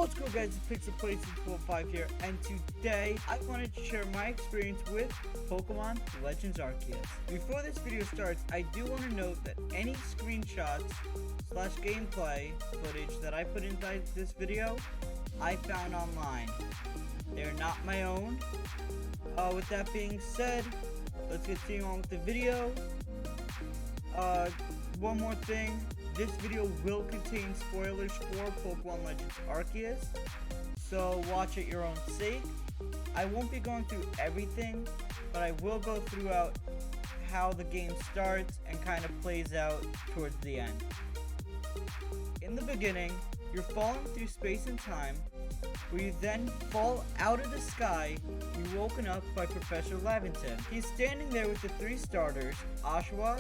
What's cool, guys? It's Pixel here, and today I wanted to share my experience with Pokemon Legends Arceus. Before this video starts, I do want to note that any screenshots / gameplay footage that I put inside this video, I found online. They're not my own. With that being said, let's continue on with the video. One more thing. This video will contain spoilers for Pokemon Legends Arceus, so watch at your own sake. I won't be going through everything, but I will go throughout how the game starts and kind of plays out towards the end. In the beginning, you're falling through space and time, where you then fall out of the sky. You're woken up by Professor Laventon. He's standing there with the three starters, Oshawott,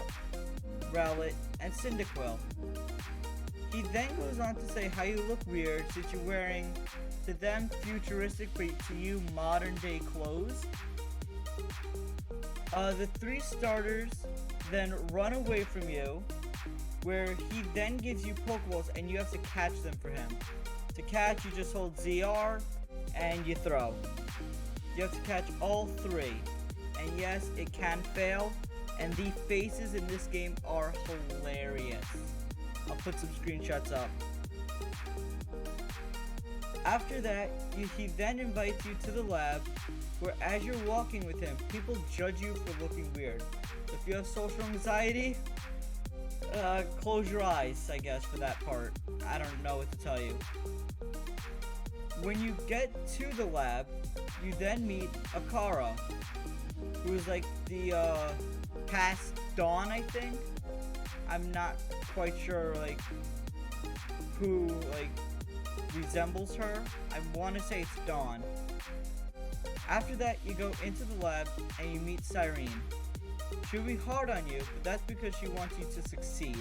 Rowlet, and Cyndaquil. He then goes on to say how you look weird since you're wearing, to them, futuristic but to you modern day clothes. The three starters then run away from you, where he then gives you Pokeballs and you have to catch them for him. To catch, you just hold ZR and you throw. You have to catch all three. And yes, it can fail, and the faces in this game are hilarious. I'll put some screenshots up. After that, he then invites you to the lab, where as you're walking with him, people judge you for looking weird. If you have social anxiety, close your eyes, I guess, for that part. I don't know what to tell you. When you get to the lab, you then meet Akara, who is like the past Dawn, I think. I'm not quite sure who resembles her. I want to say it's Dawn. After that, you go into the lab and you meet Cyrene. She'll be hard on you, but that's because she wants you to succeed.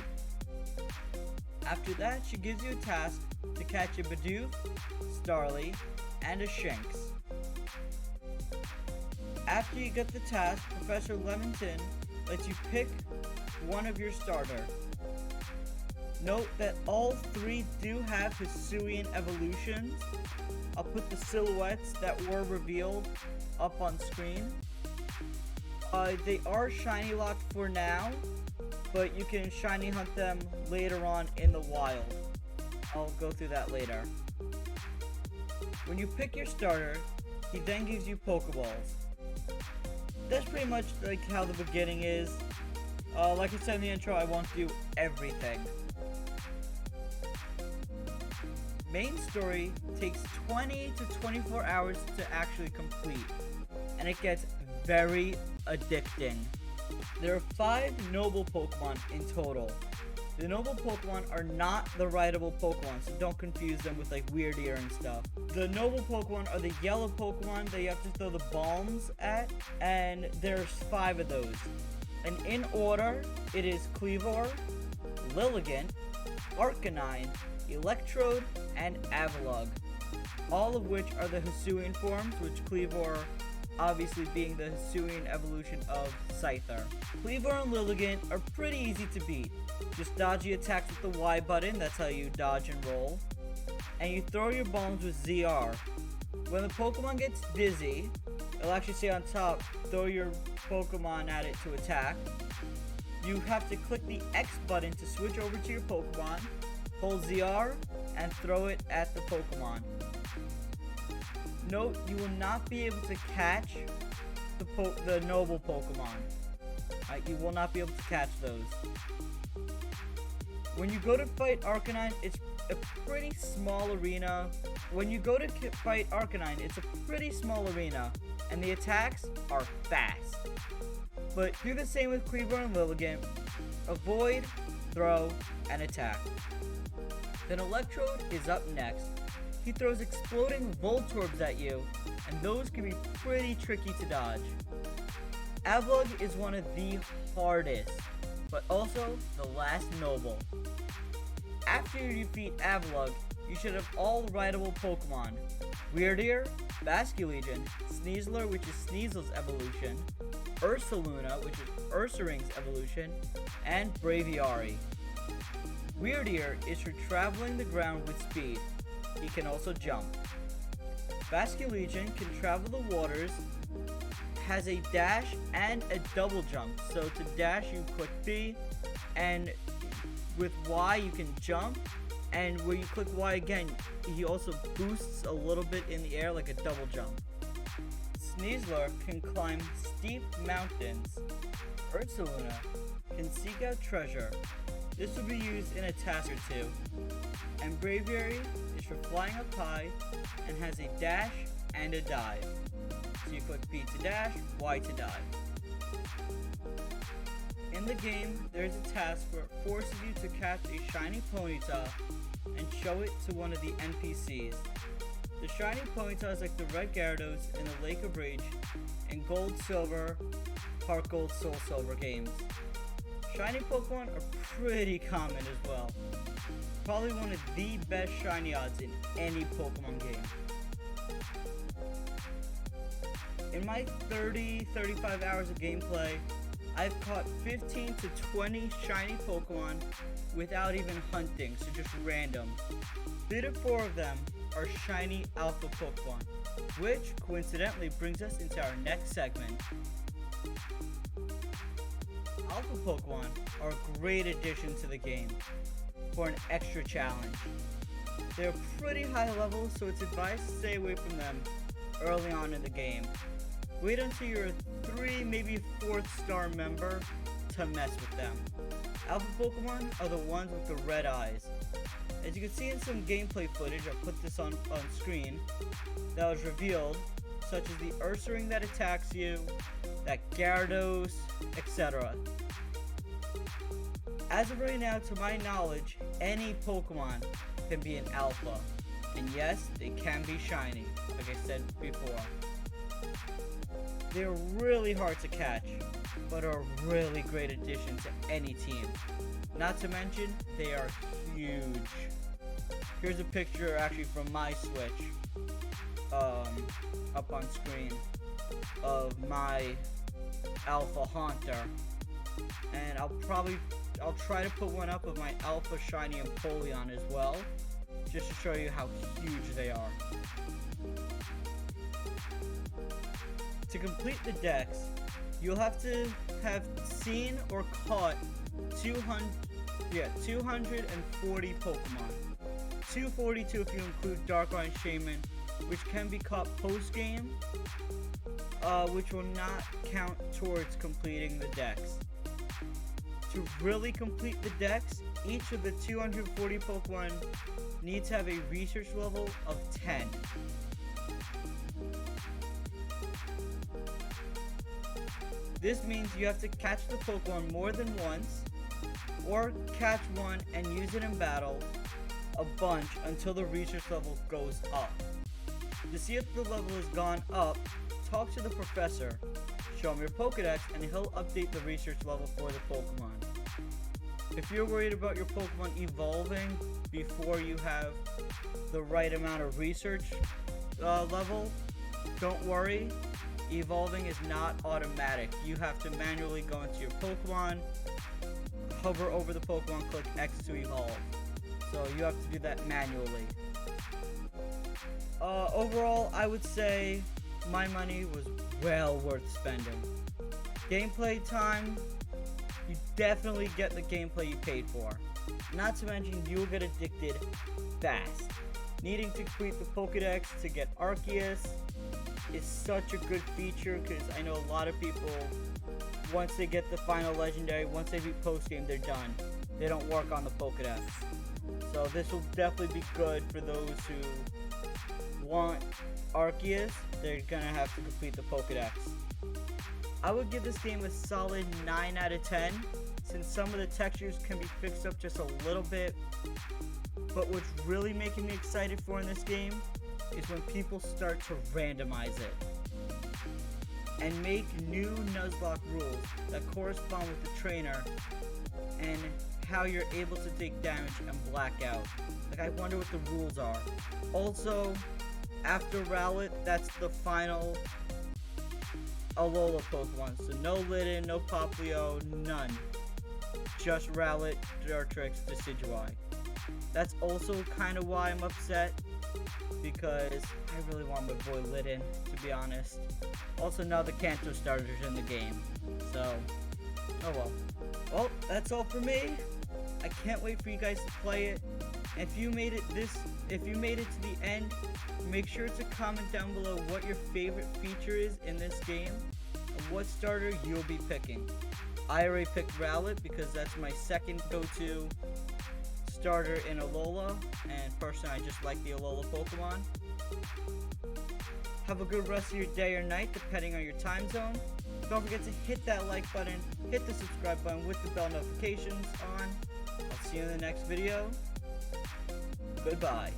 After that, she gives you a task to catch a Bidoof, Starly, and a Shinx. After you get the task, Professor Laventon lets you pick one of your starter. Note that all three do have Hisuian evolutions. I'll put the silhouettes that were revealed up on screen. They are shiny locked for now, but you can shiny hunt them later on in the wild. I'll go through that later. When you pick your starter, he then gives you Pokeballs. That's pretty much like how the beginning is. Like I said in the intro, I won't do everything. Main story takes 20 to 24 hours to actually complete, and it gets very addicting. There are 5 noble Pokemon in total. The noble Pokemon are not the rideable Pokemon, so don't confuse them with Weird Ear and stuff. The noble Pokemon are the yellow Pokemon that you have to throw the bombs at, and there's 5 of those. And in order, it is Kleavor, Lilligant, Arcanine, Electrode, and Avalugg. All of which are the Hisuian forms, which Kleavor obviously being the Hisuian evolution of Scyther. Kleavor and Lilligant are pretty easy to beat. Just dodge the attacks with the Y button, that's how you dodge and roll. And you throw your bombs with ZR. When the Pokemon gets dizzy, it'll actually say on top, throw your Pokemon at it to attack. You have to click the X button to switch over to your Pokemon, hold ZR, and throw it at the Pokemon. Note, you will not be able to catch the noble Pokemon. You will not be able to catch those. When you go to fight Arcanine, it's a pretty small arena. When you go to fight Arcanine, it's a pretty small arena, and the attacks are fast. But do the same with Kleavor and Lilligant. Avoid, throw, and attack. Then Electrode is up next. He throws exploding Voltorbs at you, and those can be pretty tricky to dodge. Avalugg is one of the hardest, but also the last noble. After you defeat Avalugg, you should have all rideable Pokemon. Weird Ear, Basculegion, Sneasler, which is Sneasel's evolution, Ursaluna, which is Ursaring's evolution, and Braviary. Weird Ear is for traveling the ground with speed. He can also jump. Basculegion can travel the waters, has a dash and a double jump. So to dash you click B, and with Y you can jump, and where you click Y again he also boosts a little bit in the air like a double jump. Sneasler can climb steep mountains. Ursaluna can seek out treasure. This will be used in a task or two. And Braviary is for flying up high and has a dash and a dive. So you click B to dash, Y to dive. In the game, there's a task where it forces you to catch a shiny Ponyta and show it to one of the NPCs. The shiny Ponyta is like the red Gyarados in the Lake of Rage in Gold Silver, Heart Gold, Soul Silver games. Shiny Pokemon are pretty common as well. Probably one of the best shiny odds in any Pokemon game. In my 30-35 hours of gameplay, I've caught 15 to 20 shiny Pokemon without even hunting, so just random. 3 to 4 of them are shiny alpha Pokemon, which coincidentally brings us into our next segment. Alpha Pokemon are a great addition to the game for an extra challenge. They're pretty high level, so it's advised to stay away from them early on in the game. Wait until you're a 3, maybe 4th star member to mess with them. Alpha Pokemon are the ones with the red eyes. As you can see in some gameplay footage, I'll put this on screen, that was revealed, such as the Ursaring that attacks you, that Gyarados, etc. As of right now, to my knowledge, any Pokemon can be an alpha. And yes, they can be shiny, like I said before. They're really hard to catch, but are a really great addition to any team. Not to mention, they are huge. Here's a picture actually from my Switch, up on screen, of my Alpha Haunter. And I'll try to put one up of my Alpha Shiny Empoleon as well, just to show you how huge they are. To complete the dex, you'll have to have seen or caught 240 Pokemon. 242 if you include Darkrai Shaman, which can be caught post-game, which will not count towards completing the dex. To really complete the dex, each of the 240 Pokemon needs to have a research level of 10. This means you have to catch the Pokemon more than once, or catch one and use it in battle a bunch until the research level goes up. To see if the level has gone up, talk to the professor, show him your Pokedex, and he'll update the research level for the Pokemon. If you're worried about your Pokemon evolving before you have the right amount of research level, don't worry. Evolving is not automatic. You have to manually go into your Pokemon, hover over the Pokemon, click X to evolve. So you have to do that manually. Overall, I would say my money was well worth spending. Gameplay time, you definitely get the gameplay you paid for. Not to mention, you'll get addicted fast. Needing to complete the Pokedex to get Arceus is such a good feature, because I know a lot of people, once they get the final legendary, once they beat post-game, they're done. They don't work on the Pokedex. So this will definitely be good for those who want Arceus. They're gonna have to complete the Pokedex. I would give this game a solid 9 out of 10, since some of the textures can be fixed up just a little bit. But what's really making me excited for in this game is when people start to randomize it and make new Nuzlocke rules that correspond with the trainer and how you're able to take damage and black out. Like, I wonder what the rules are. Also, after Rowlet, that's the final Alola Pokemon. So no Litten, no Poplio, none. Just Rowlet, Dartrix, Decidueye. That's also kind of why I'm upset, because I really want my boy Litten, to be honest. Also, now the Kanto starter's in the game, so oh well. Well, that's all for me. I can't wait for you guys to play it. If you made it to the end, make sure to comment down below what your favorite feature is in this game and what starter you'll be picking. I already picked Rowlet because that's my second go-to starter in Alola, and personally I just like the Alola Pokemon. Have a good rest of your day or night depending on your time zone. Don't forget to hit that like button, hit the subscribe button with the bell notifications on. I'll see you in the next video. Goodbye.